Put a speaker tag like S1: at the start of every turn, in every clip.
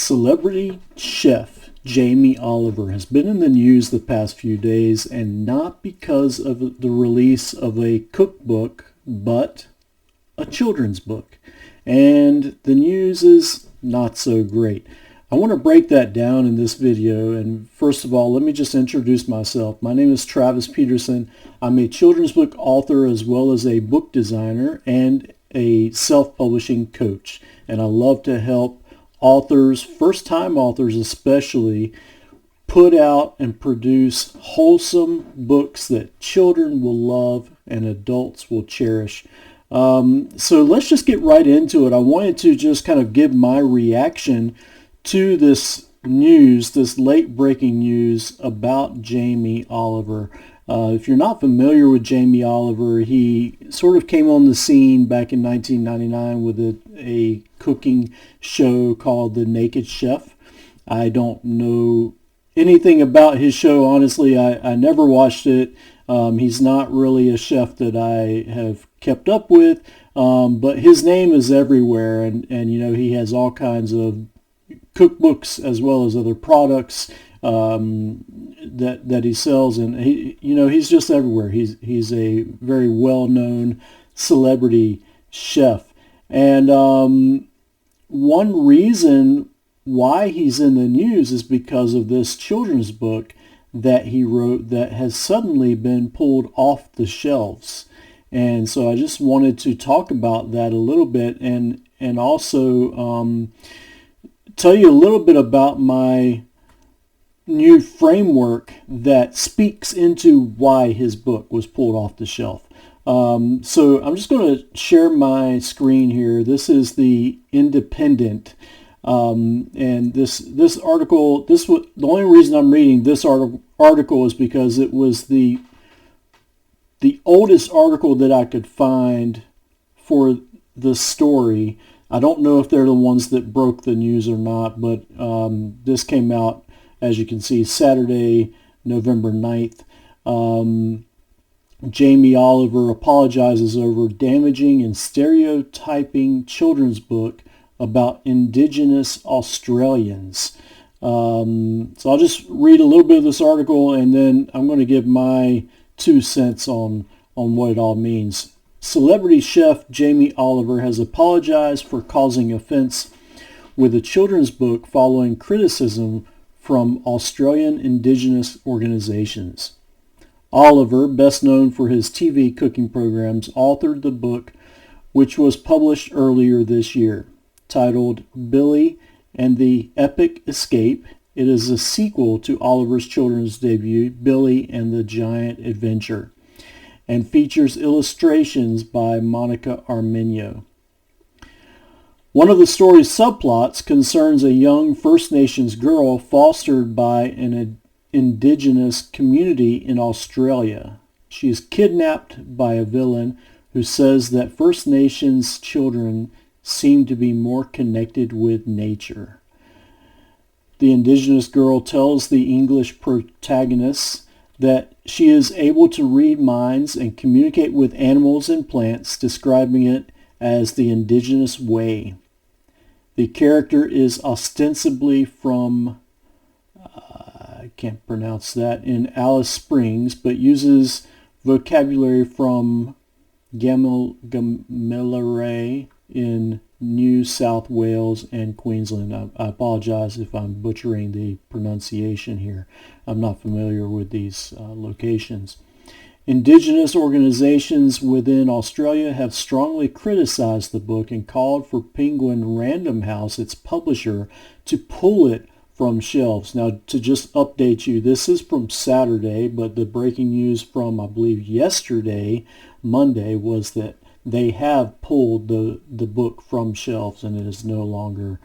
S1: Celebrity chef Jamie Oliver has been in the news the past few days, and not because of the release of a cookbook, but a children's book. And the news is not so great. I want to break that down in this video, and first of all, let me just introduce myself. My name is Travis Peterson. I'm a children's book author as well as a book designer and a self-publishing coach. And I love to help authors, first-time authors especially, put out and produce wholesome books that children will love and adults will cherish. So let's just get right into it. I wanted to just kind of give my reaction to this news, this late-breaking news about Jamie Oliver. If you're not familiar with Jamie Oliver, he sort of came on the scene back in 1999 with a cooking show called The Naked Chef. I don't know anything about his show, honestly. I never watched it. He's not really a chef that I have kept up with, but his name is everywhere, and you know, he has all kinds of cookbooks as well as other products that he sells, and he's just everywhere. He's a very well-known celebrity chef, and one reason why he's in the news is because of this children's book that he wrote that has suddenly been pulled off the shelves. And so I just wanted to talk about that a little bit, and also tell you a little bit about my new framework that speaks into why his book was pulled off the shelf. So I'm just going to share my screen here. This is the Independent, and this article. The only reason I'm reading this article is because it was the oldest article that I could find for the story. I don't know if they're the ones that broke the news or not, but this came out, as you can see, Saturday, November 9th. Jamie Oliver apologizes over damaging and stereotyping children's book about Indigenous Australians. So I'll just read a little bit of this article, and then I'm going to give my 2 cents on what it all means. Celebrity chef Jamie Oliver has apologized for causing offense with a children's book following criticism from Australian Indigenous organizations. Oliver, best known for his TV cooking programs, authored the book, which was published earlier this year. Titled Billy and the Epic Escape, it is a sequel to Oliver's children's debut, Billy and the Giant Adventure, and features illustrations by Monica Armenio. One of the story's subplots concerns a young First Nations girl fostered by an Indigenous community in Australia. She is kidnapped by a villain who says that First Nations children seem to be more connected with nature. The Indigenous girl tells the English protagonist that she is able to read minds and communicate with animals and plants, describing it as the Indigenous way. The character is ostensibly from, I can't pronounce that, in Alice Springs, but uses vocabulary from Gamilaroi in New South Wales and Queensland. I apologize if I'm butchering the pronunciation here. I'm not familiar with these locations. Indigenous organizations within Australia have strongly criticized the book and called for Penguin Random House, its publisher, to pull it from shelves. Now, to just update you, this is from Saturday, but the breaking news from, I believe, yesterday, Monday, was that they have pulled the book from shelves, and it is no longer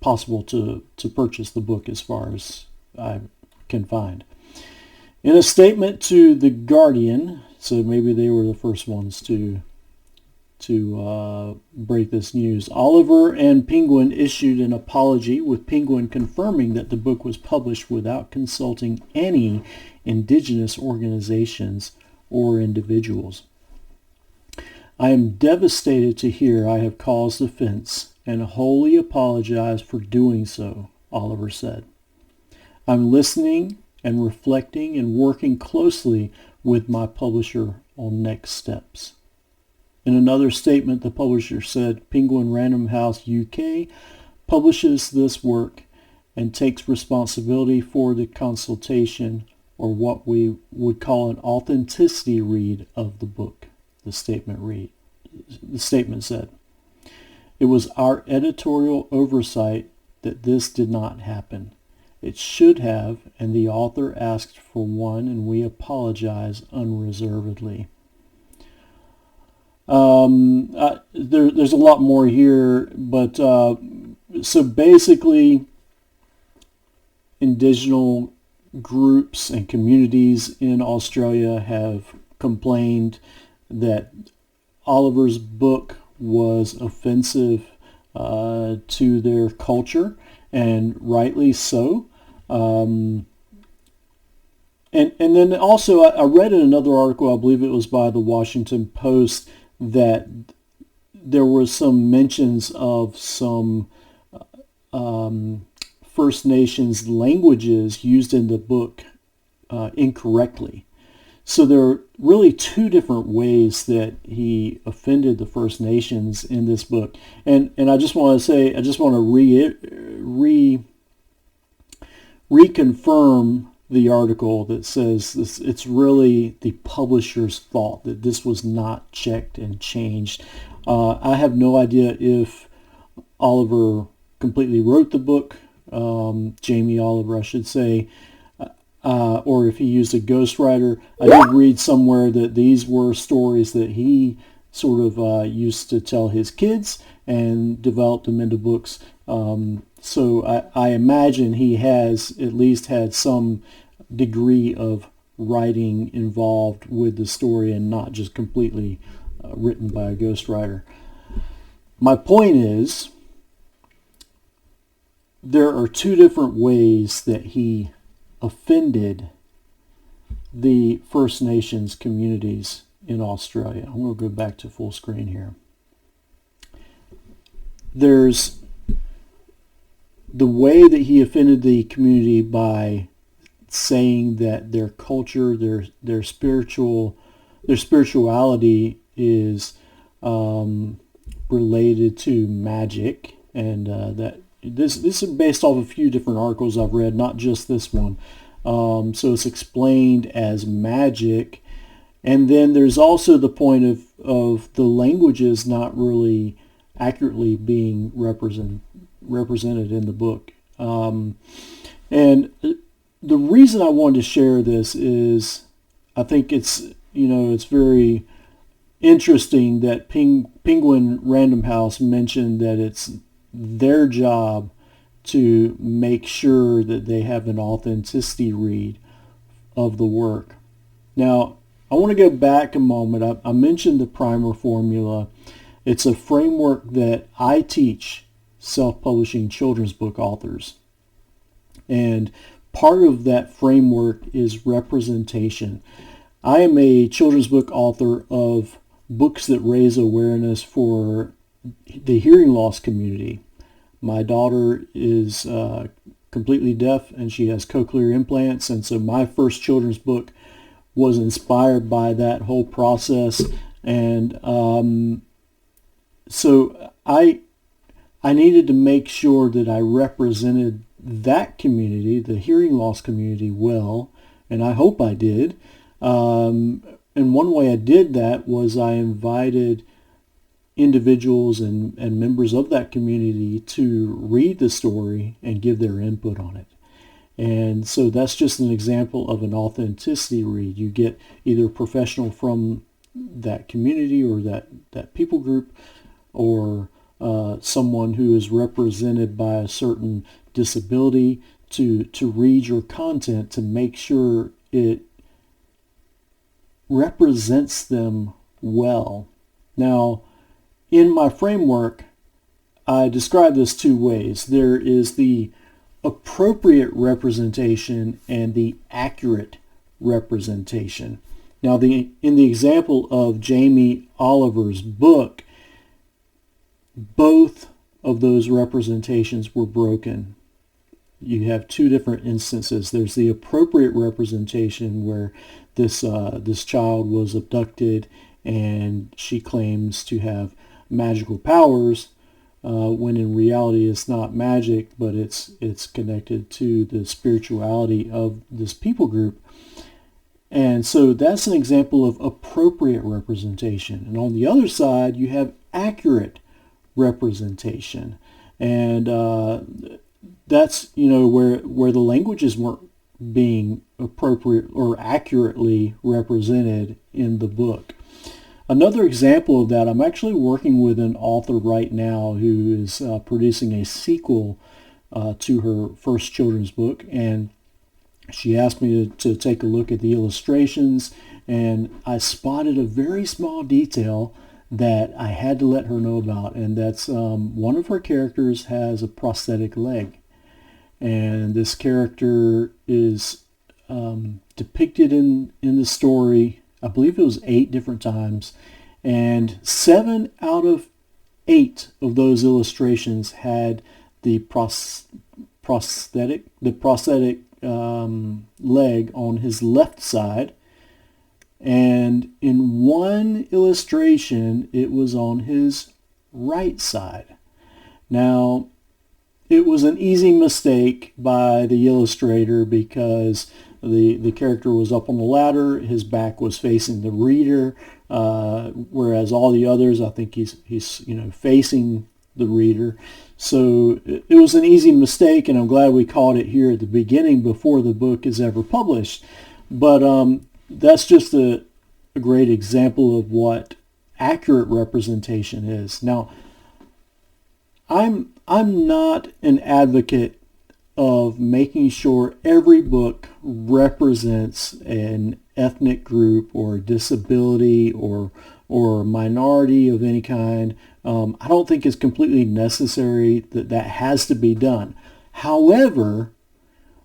S1: possible to purchase the book as far as I can find. In a statement to The Guardian, so maybe they were the first ones to break this news, Oliver and Penguin issued an apology, with Penguin confirming that the book was published without consulting any Indigenous organizations or individuals. I am devastated to hear I have caused offense and wholly apologize for doing so, Oliver said. I'm listening and reflecting and working closely with my publisher on next steps. In another statement, the publisher said, Penguin Random House UK publishes this work and takes responsibility for the consultation, or what we would call an authenticity read of the book, the statement said. It was our editorial oversight that this did not happen. It should have, and the author asked for one, and we apologize unreservedly. There's a lot more here, but so basically, indigenous groups and communities in Australia have complained that Oliver's book was offensive to their culture, and rightly so. And then also I read in another article, I believe it was by the Washington Post, that there was some mentions of some First Nations languages used in the book incorrectly. So there are really two different ways that he offended the First Nations in this book. And I just want to say, I just want to reconfirm the article that says this, it's really the publisher's fault that this was not checked and changed. I have no idea if Oliver completely wrote the book, Jamie Oliver, I should say, or if he used a ghostwriter. I did read somewhere that these were stories that he sort of used to tell his kids and developed them into books. So I imagine he has at least had some degree of writing involved with the story and not just completely written by a ghostwriter. My point is, there are two different ways that he offended the First Nations communities in Australia. I'm going to go back to full screen here. There's the way that he offended the community by saying that their culture, their spirituality is related to magic, and that this is based off a few different articles I've read, not just this one. So it's explained as magic, and then there's also the point of the languages not really accurately being represented in the book. And the reason I wanted to share this is I think it's very interesting that Penguin Random House mentioned that it's their job to make sure that they have an authenticity read of the work. Now, I want to go back a moment. I mentioned the primer formula. It's a framework that I teach self-publishing children's book authors. And part of that framework is representation. I am a children's book author of books that raise awareness for the hearing loss community. My daughter is completely deaf and she has cochlear implants, and so my first children's book was inspired by that whole process. And so I needed to make sure that I represented that community, the hearing loss community, well, and I hope I did. And one way I did that was I invited individuals and members of that community to read the story and give their input on it. And so that's just an example of an authenticity read. You get either a professional from that community or that people group, or someone who is represented by a certain disability to read your content to make sure it represents them well. Now, in my framework, I describe this two ways. There is the appropriate representation and the accurate representation. Now, in the example of Jamie Oliver's book, both of those representations were broken. You have two different instances. There's the appropriate representation where this child was abducted and she claims to have magical powers, when in reality it's not magic, but it's connected to the spirituality of this people group. And so that's an example of appropriate representation. And on the other side, you have accurate representation. And that's, where the languages weren't being appropriate or accurately represented in the book. Another example of that, I'm actually working with an author right now who is producing a sequel to her first children's book, and she asked me to take a look at the illustrations, and I spotted a very small detail that I had to let her know about, and that's one of her characters has a prosthetic leg. And this character is depicted in the story, I believe it was 8 different times, and 7 out of 8 of those illustrations had the prosthetic leg on his left side, and in one illustration it was on his right side. Now, it was an easy mistake by the illustrator because the character was up on the ladder, his back was facing the reader, whereas all the others, I think he's facing the reader. So it was an easy mistake, and I'm glad we caught it here at the beginning before the book is ever published. But that's just a great example of what accurate representation is. Now, I'm not an advocate of making sure every book represents an ethnic group or disability or minority of any kind. I don't think it's completely necessary that has to be done. However,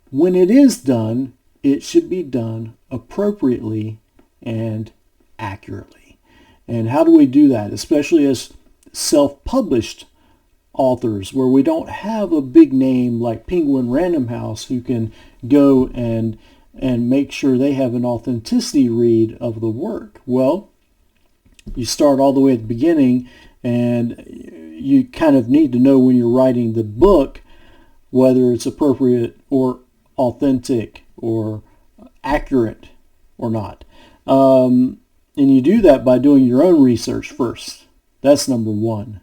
S1: when it is done, it should be done appropriately and accurately. And how do we do that, especially as self-published authors, where we don't have a big name like Penguin Random House who can go and make sure they have an authenticity read of the work? Well, you start all the way at the beginning, and you kind of need to know when you're writing the book whether it's appropriate or authentic or accurate or not. And you do that by doing your own research first. That's number one.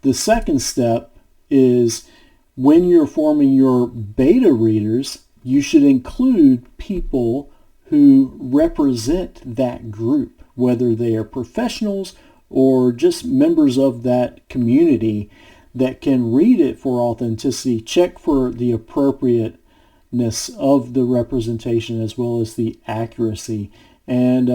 S1: The second step is when you're forming your beta readers, you should include people who represent that group, whether they are professionals or just members of that community that can read it for authenticity, check for the appropriateness of the representation as well as the accuracy. And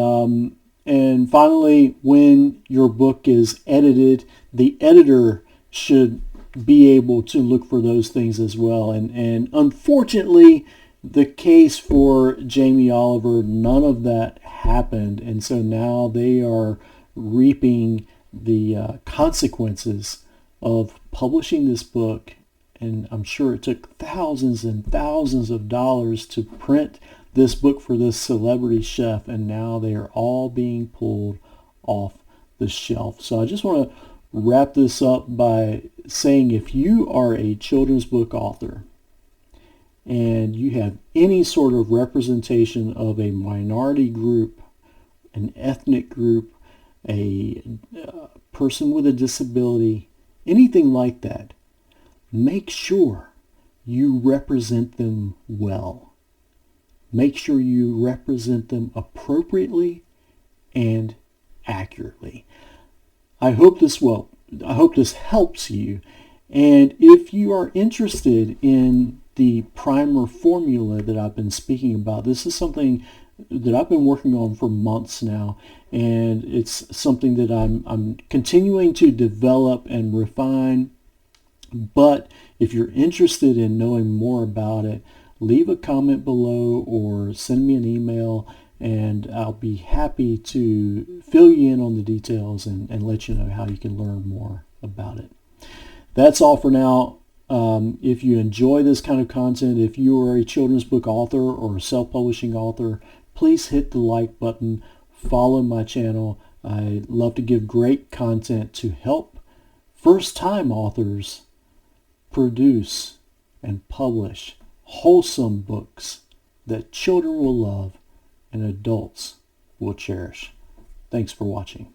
S1: finally, when your book is edited, the editor should be able to look for those things as well. And unfortunately, the case for Jamie Oliver, none of that happened. And so now they are reaping the consequences of publishing this book. And I'm sure it took thousands and thousands of dollars to print this book for this celebrity chef, and now they are all being pulled off the shelf. So I just want to wrap this up by saying, if you are a children's book author and you have any sort of representation of a minority group, an ethnic group, a person with a disability, anything like that, make sure you represent them well. Make sure you represent them appropriately and accurately. I hope this helps you. And if you are interested in the primer formula that I've been speaking about, this is something that I've been working on for months now, and it's something that I'm continuing to develop and refine. But if you're interested in knowing more about it, leave a comment below or send me an email, and I'll be happy to fill you in on the details and let you know how you can learn more about it. That's all for now. If you enjoy this kind of content, if you are a children's book author or a self-publishing author, please hit the like button, follow my channel. I love to give great content to help first-time authors produce and publish wholesome books that children will love and adults will cherish. Thanks for watching.